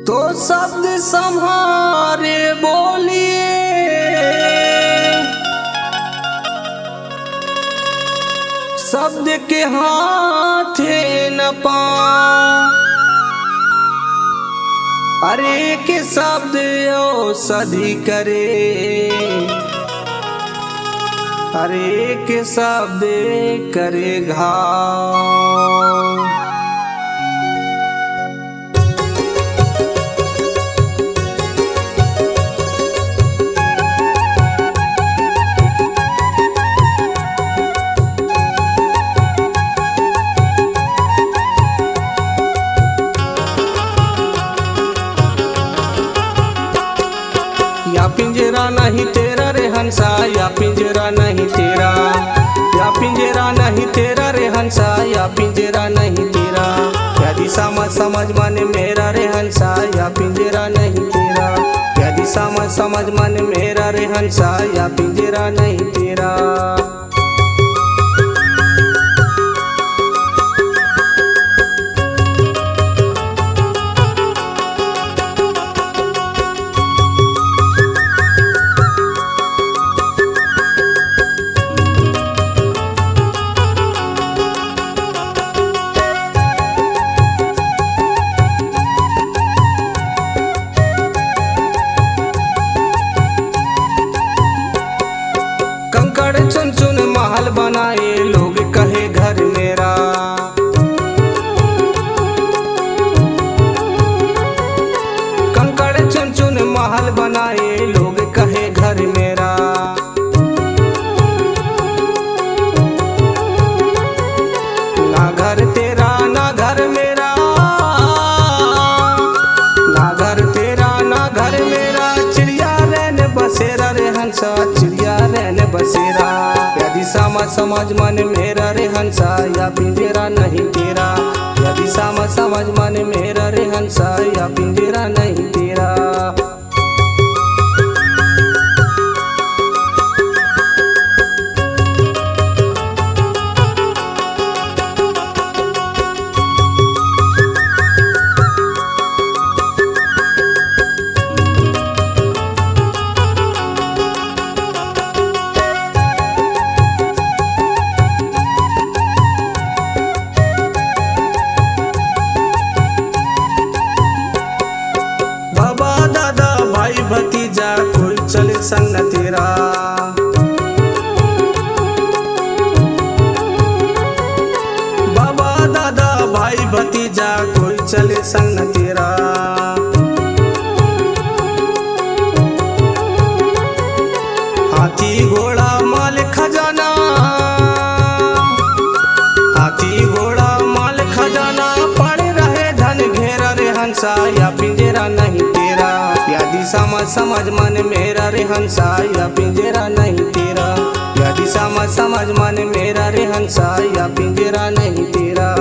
तो शब्द संहारे बोलिए, शब्द के हाथे न पाऊं। अरे के शब्द औषधि करे, अरे के शब्द करे घाव। या पिंजरा नहीं तेरा रे हंसा, या पिंजरा नहीं तेरा, या पिंजरा नहीं तेरा रे हंसा, या पिंजरा नहीं तेरा। या दिशा मत समझ मन मेरा रे हंसा, या पिंजरा नहीं तेरा। या दिशा मत समझ मन मेरा रे हंसा, या पिंजरा नहीं तेरा। कंकड़ चुन चुन महल बनाए लोग कहे घर मेरा, कंकड़ चुन चुन महल बनाए लोग कहे घर मेरा। ना घर तेरा ना घर मेरा, ना घर तेरा ना घर मेरा। चिड़िया रहने बसेरा रे हंसा, चिड़िया रहने बसेरा। या दिशा मत समझ मन मेरा रे हंसा, या पिंजरा नहीं तेरा। या दिशा मत समझ मन मेरा रे हंसा, या पिंजरा नहीं तेरा। भतीजा कोई चले संग न तेरा, बाबा दादा भाई भतीजा कोई चले संग न तेरा। हाथी घोड़ा माल खजाना, हाथी घोड़ा माल खजाना। पड़े रहे धन घेरा रे हंसा, या पिंजरा नहीं तेरा। या दिशा मत समझ मन मेरा रे हंसा, या पिंजरा नहीं तेरा। या दिशा मत समझ मन मेरा रे हंसा, या पिंजरा नहीं तेरा।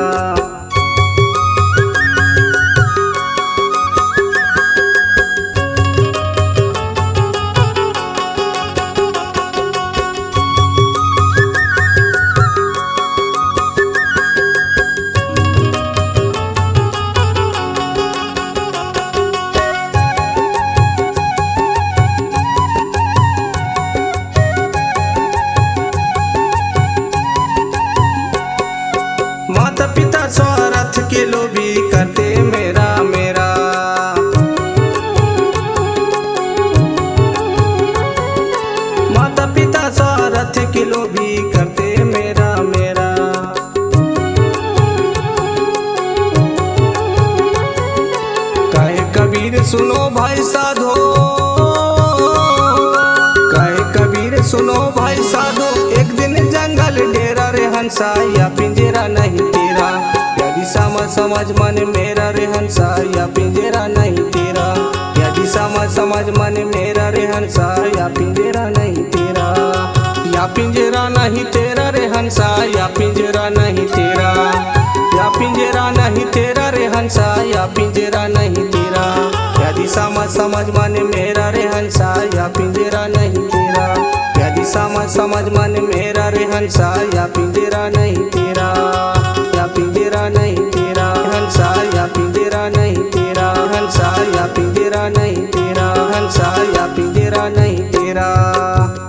माता पिता स्वार्थ के लोभी करते मेरा मेरा, माता पिता स्वार्थ के लोभी करते मेरा मेरा। कहे कबीर सुनो भाई साधो, कहे कबीर सुनो भाई साधो। एक दिन जंगल डेरा रे हंसा, या पिंजरा नहीं तेरा। या दिशा मत समझ मन मेरा रे हंसा, या पिंजरा नहीं तेरा। या दिशा मत समझ मन मेरा रे हंसा, या पिंजरा नहीं तेरा। या पिंजरा नहीं तेरा रे हंसा, या पिंजरा नहीं तेरा। या पिंजरा नहीं तेरा रे हंसा, या पिंजरा नहीं तेरा। या दिशा मत समझ मन मेरा रे हंसा, या पिंजरा नहीं तेरा। या दिशा मत समझ मन मेरा रे हंसा, या पिंजरा नहीं तेरा। या पिंजरा नहीं तेरा हंसा, या पिंजरा नहीं तेरा हंसा, या पिंजरा नहीं तेरा, हंसा या पिंजरा नहीं तेरा।